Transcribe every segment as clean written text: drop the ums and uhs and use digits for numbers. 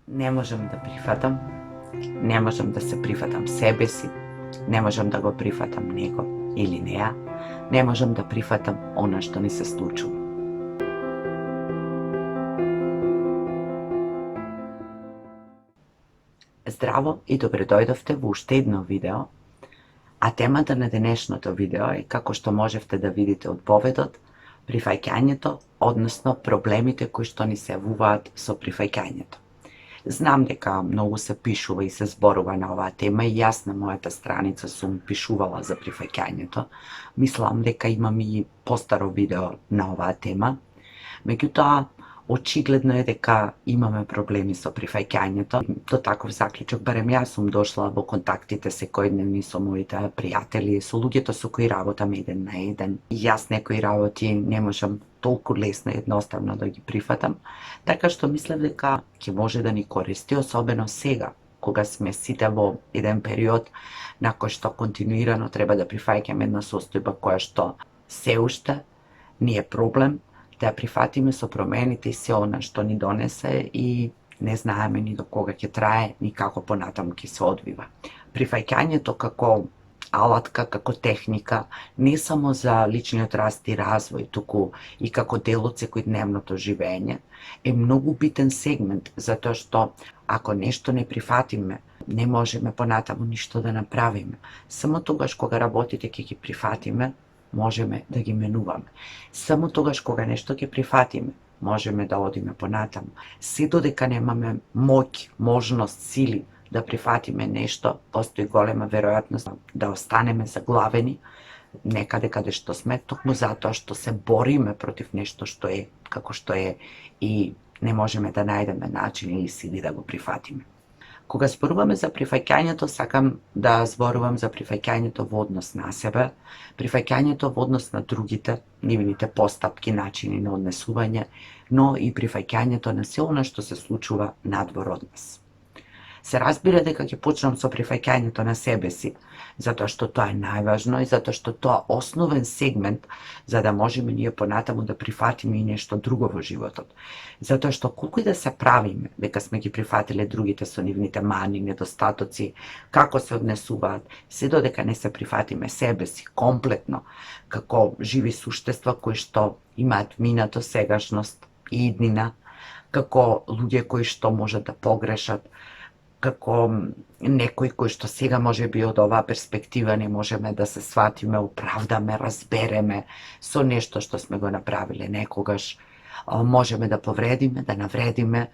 Не можам да прифатам, не можам да се прифатам себе си, не можам да го прифатам него или неа, не можам да прифатам она што ни се случува. Здраво и добре дојдовте во уште едно видео, а темата на денешното видео е како што можевте да видите од поведот, прифаќањето, односно проблемите кои што ни се јавуваат со прифаќањето. Знам дека многу се пишува и се зборува на оваа тема и јас на мојата страница сум пишувала за прифаќањето. Мислам дека имам и постаро видео на оваа тема. Меѓутоа, очигледно е дека имаме проблеми со прифаќањето. До таков заклучок барем јас сум дошла во контактите секојдневни со моите пријатели, со луѓето со кои работам еден на еден. И јас некои работи не можам толку лесно и едноставно да ги прифатам, така што мислев дека ќе може да ни користи, особено сега, кога сме сите во еден период на кој што континуирано треба да прифаќаме една состојба која што се уште ни е проблем, да ја прифатиме со промените и се она што ни донесе и не знаеме ни до кога ќе трае, ни како понатаму ќе се одвива. Прифаќањето како алатка, како техника, не само за личниот раст и развој, туку и како дел од секојдневното живење, е многу битен сегмент, затоа што ако нешто не прифатиме, не можеме понатаму ништо да направиме. Само тогаш кога работите ќе ги прифатиме, можеме да ги менуваме. Само тогаш кога нешто ќе прифатиме, можеме да одиме понатаму. Се додека немаме моќ, можност, сили да прифатиме нешто, постои голема веројатност да останеме заглавени некаде каде што сме, токму затоа што се бориме против нешто што е како што е и не можеме да најдеме начин или сили да го прифатиме. Кога зборуваме за прифаќањето, сакам да зборувам за прифаќањето во однос на себе, прифаќањето во однос на другите, нивните постапки, начини на однесување, но и прифаќањето на се она што се случува надвор од нас. Се разбира дека ќе почнам со прифаќањето на себе си, затоа што тоа е најважно и затоа што тоа е основен сегмент за да можеме ние понатаму да прифатиме и нешто друго во животот. Затоа што колку и да се правиме дека сме ги прифатиле другите со нивните мани, недостатоци, како се однесуваат, се додека не се прифатиме себе си комплетно, како живи суштества кои што имаат минато, сегашност и иднина, како луѓе кои што можат да погрешат, како некои кои што сега може би од оваа перспектива не можеме да се сватиме, оправдаме, разбереме со нешто што сме го направиле некогаш, можеме да повредиме, да навредиме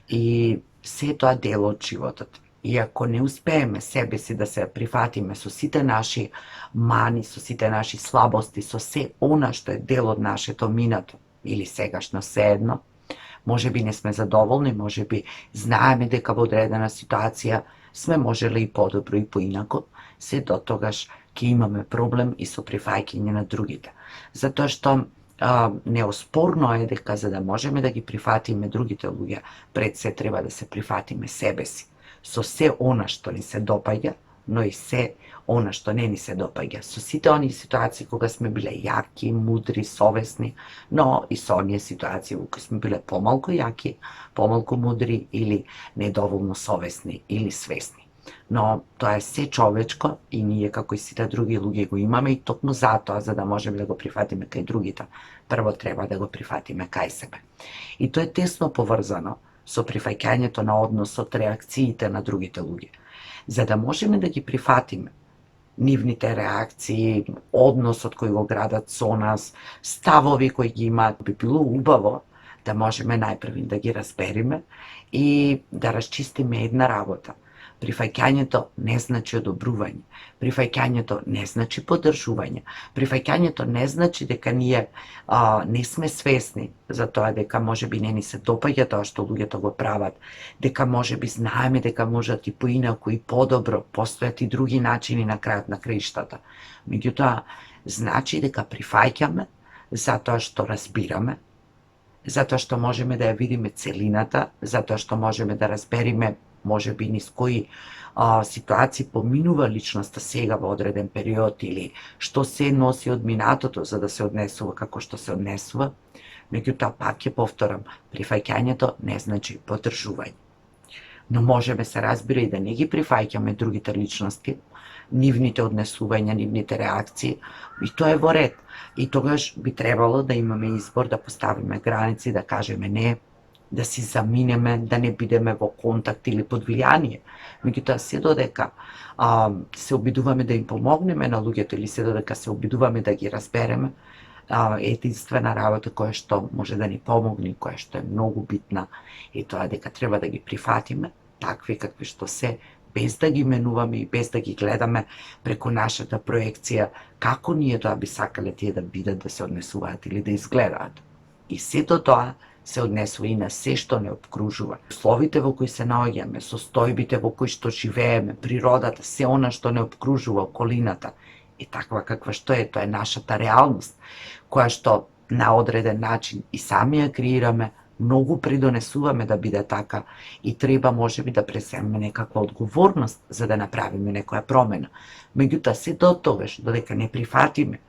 и се тоа дел од животот. И ако не успееме себе си да се прифатиме со сите наши мани, со сите наши слабости, со се она што е дел од нашето минато или сегашно седно, може би не сме задоволни, може би знаеме дека во одредена ситуација сме можеле и подобро и поинако, се до тогаш ќе имаме проблем и со прифаќање на другите. Затоа што неоспорно е дека за да можеме да ги прифатиме другите луѓе, пред се треба да се прифатиме себе си, со се она што ни се допаѓа, но и се она што не ни се допаѓа. Со сите оние ситуации кога сме биле јаки, мудри, совесни, но и со оние ситуации во кои сме биле помалку јаки, помалку мудри или недоволно совесни или свесни. Но тоа е се човечко и ние како и сите други луѓе го имаме и токму затоа, за да можеме да го прифатиме кај другите, прво треба да го прифатиме кај себе. И тоа е тесно поврзано со прифаќањето на односот, реакциите на другите луѓе. За да можеме да ги прифатиме нивните реакции, односот кој го градат со нас, ставови кои ги имаат, би било убаво да можеме најпрви да ги разбериме и да расчистиме една работа. Прифаќањето не значи одобрување, прифаќањето не значи поддржување, прифаќањето не значи дека ние не сме свесни за тоа дека може би не ни се допаѓа тоа што луѓето го прават, дека може би знаеме дека можат и поинаку и подобро, постојат и други начини на крајот на краиштата. Меѓутоа, значи дека прифаќаме затоа што разбираме, затоа што можеме да ја видиме целината, затоа што можеме да разбериме може би низ кои ситуации поминува личноста сега во одреден период или што се носи од минатото за да се однесува како што се однесува. Меѓутоа, пак ќе повторам, прифаќањето не значи поддржување. Но можеме се разбира и да не ги прифаќаме другите личности, нивните однесувања, нивните реакции, и тоа е во ред. И тогаш би требало да имаме избор, да поставиме граници, да кажеме не, да си заминеме, да не бидеме во контакт или под влијание. Меѓутоа, се додека се обидуваме да им помогнеме на луѓето или се додека се обидуваме да ги разбереме, единствена работа која што може да ни помогне, која што е многу битна, е тоа дека треба да ги прифатиме такви какви што се, без да ги менуваме и без да ги гледаме преку нашата проекција како ние тоа би сакале тие да бидат, да се однесуваат или да изгледаат. И сето тоа се однесува и на се што не обкружува. Условите во кои се наоѓаме, состојбите во кои што живееме, природата, се она што не обкружува околината, е таква каква што е, тоа е нашата реалност, која што на одреден начин и сами ја креираме, многу придонесуваме да биде така и треба можеби да преземеме некаква одговорност за да направиме некоја промена. Меѓутоа, се до тогаш, додека не прифатиме,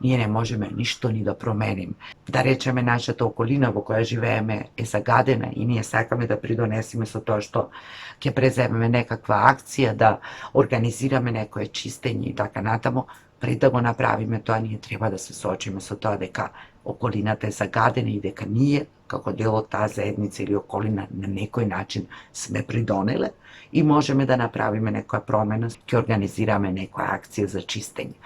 ние не можеме ништо ни да промениме. Да речеме, нашата околина во која живееме е загадена и ние сакаме да придонесеме со тоа што ќе преземеме некаква акција, да организираме некое чистење и така натаму. Пред да го направиме тоа, ние треба да се соочиме со тоа дека околината е загадена и дека ние, како дел од таа заедница или околина, на некој начин сме придонеле и можеме да направиме некоја промена, ќе организираме некоја акција за чистење.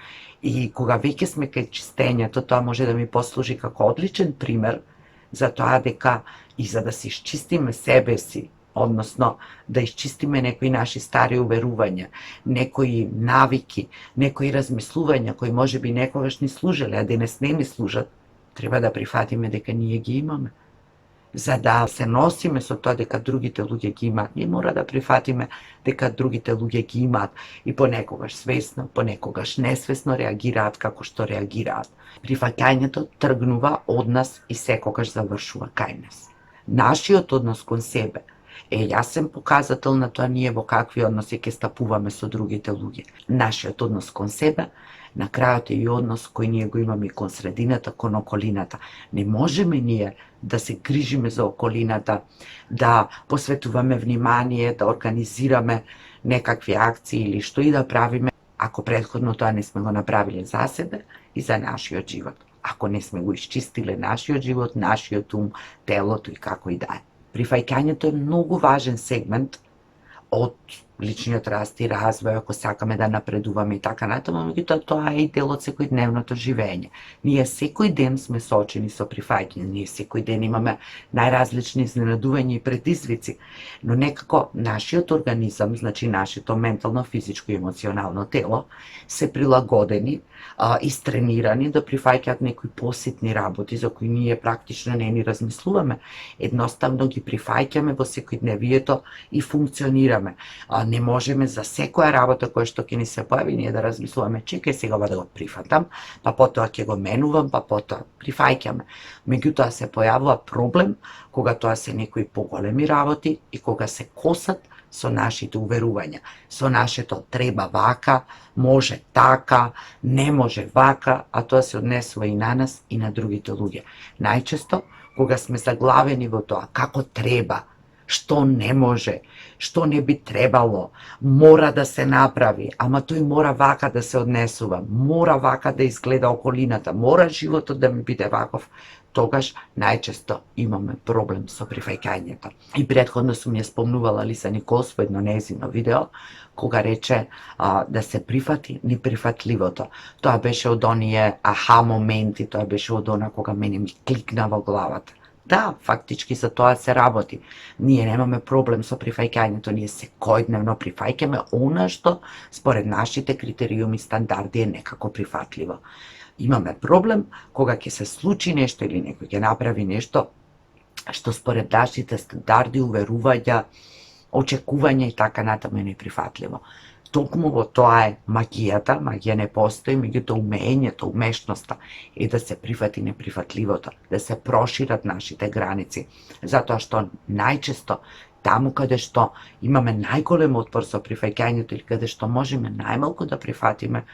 И кога веќе сме кај чистењето, тоа може да ми послужи како одличен пример за тоа дека и за да се исчистиме себе си, односно да исчистиме некои наши стари уверувања, некои навики, некои размислувања кои можеби некогаш ни служеле, а денес не ни служат, треба да прифатиме дека ние ги имаме. За да се носиме со тоа дека другите луѓе ги имаат, ние мора да прифатиме дека другите луѓе ги имаат и понекогаш свесно, понекогаш несвесно реагираат како што реагираат. Прифаќањето тргнува од нас и секогаш завршува кај нас. Нашиот однос кон себе е јасен показател на тоа ние во какви односи ќе стапуваме со другите луѓе. Нашиот однос кон себе на крајот е и однос кој ние го имаме и кон средината, кон околината. Не можеме ние да се грижиме за околината, да посветуваме внимание, да организираме некакви акции или што и да правиме, ако претходно тоа не сме го направиле за себе и за нашиот живот. Ако не сме го исчистиле нашиот живот, нашиот ум, телото и како и да е. Прифаќањето е многу важен сегмент од личниот раст и развој, ако сакаме да напредуваме и така натаму, меѓутоа тоа е и дел од секојдневното живење. Ние секој ден сме соочени со прифаќање, ние секој ден имаме најразлични изненадувања и предизвици, но некако нашиот организам, значи нашето ментално, физичко и емоционално тело, се прилагодени и стренирани да прифаќаат некои поситни работи за кои ние практично не ни размислуваме. Едноставно ги прифаќаме во секојдневието и функционираме. Не можеме за секоја работа која што ќе ни се појави ние да размислуваме, чекај сега да го прифатам, па потоа ќе го менувам, па потоа прифаќаме. Меѓутоа се појавува проблем кога тоа се некои поголеми работи и кога се косат со нашите уверувања, со нашето треба вака, може така, не може вака, а тоа се однесува и на нас и на другите луѓе. Најчесто, кога сме заглавени во тоа како треба, што не може, што не би требало, мора да се направи, ама тој мора вака да се однесува, мора вака да изгледа околината, мора животот да ми биде ваков, тогаш најчесто имаме проблем со прифаќањето. И претходно сум ја спомнувала Лиса Николс во едно нејзино видео, кога рече да се прифати неприфатливото. Тоа беше од оние аха моменти, тоа беше од она кога мене ми кликна во главата. Да, фактички за тоа се работи. Ние немаме проблем со прифаќањето, ние секојдневно прифаќаме она што според нашите критериуми и стандарди е некако прифатливо. Имаме проблем кога ќе се случи нешто или некој ќе направи нешто што според нашите стандарди, уверувања, очекувања и така натаму е неприфатливо. Токму во тоа е магијата, магија не постои, меѓутоа умењето, умешноста е да се прифати неприфатливото, да се прошират нашите граници, затоа што најчесто таму каде што имаме најголем отпор со прифаќањето или каде што можеме најмалку да прифатиме,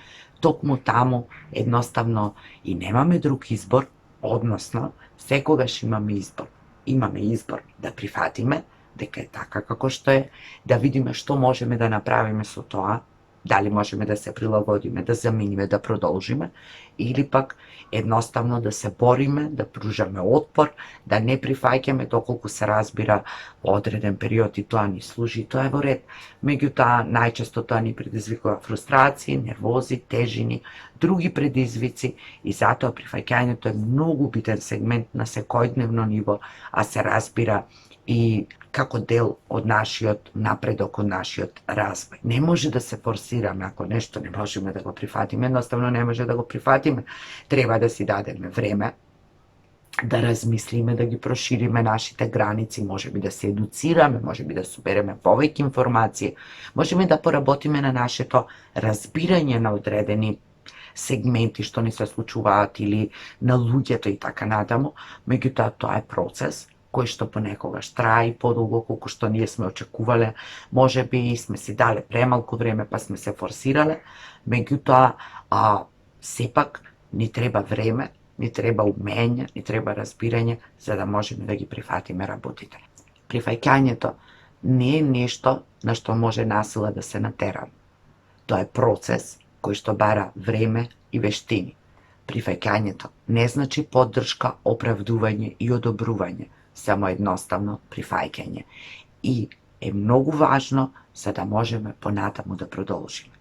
токму таму едноставно и немаме друг избор, односно секогаш имаме избор. Имаме избор да прифатиме, дека е така како што е, да видиме што можеме да направиме со тоа, дали можеме да се прилагодиме, да замениме, да продолжиме, или пак едноставно да се бориме, да пружаме отпор, да не прифаќаме доколку се разбира во одреден период и тоа ни служи, тоа е во ред. Меѓутоа, најчесто тоа ни предизвикува фрустрации, нервози, тежини, други предизвици и затоа прифаќањето е многу битен сегмент на секојдневно ниво, а се разбира и како дел од нашиот напредок, од нашиот развој. Не може да се форсираме ако нешто не можеме да го прифатиме, едноставно не може да го прифатиме. Треба да си дадеме време, да размислиме, да ги прошириме нашите граници, можеби да се едуцираме, можеби да собереме повеќе информации, можеме да поработиме на нашето разбирање на одредени сегменти што ни се случуваат или на луѓето и така натаму, меѓутоа тоа е процес кој што понекогаш трае и подолго колку што ние сме очекувале, можеби сме си дале премалку време па сме се форсирале, меѓутоа сепак ни треба време, ни треба умење, ни треба разбирање за да можеме да ги прифатиме работите. Прифаќањето не е нешто на што може насила да се натера. Тоа е процес кој што бара време и вештини. Прифаќањето не значи поддршка, оправдување и одобрување, само едноставно прифаќање. И е многу важно за да можеме понатаму да продолжиме.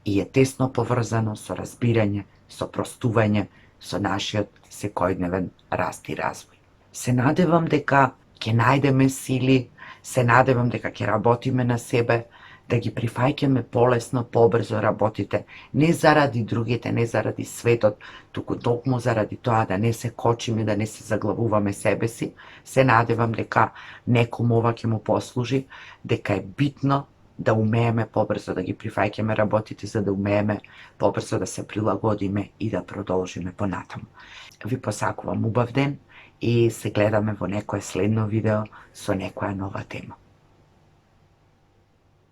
И е тесно поврзано со разбирање, со простување, со нашиот секојдневен раст и развој. Се надевам дека ќе најдеме сили, се надевам дека ќе работиме на себе, да ги прифаќаме полесно, побрзо работите, не заради другите, не заради светот, туку токму заради тоа да не се кочиме, да не се заглавуваме себе си. Се надевам дека некому ова ќе му послужи, дека е битно да умееме побрзо да ги прифаќаме работите, за да умееме побрзо да се прилагодиме и да продолжиме понатаму. Ви посакувам убав ден и се гледаме во некое следно видео со некоја нова тема.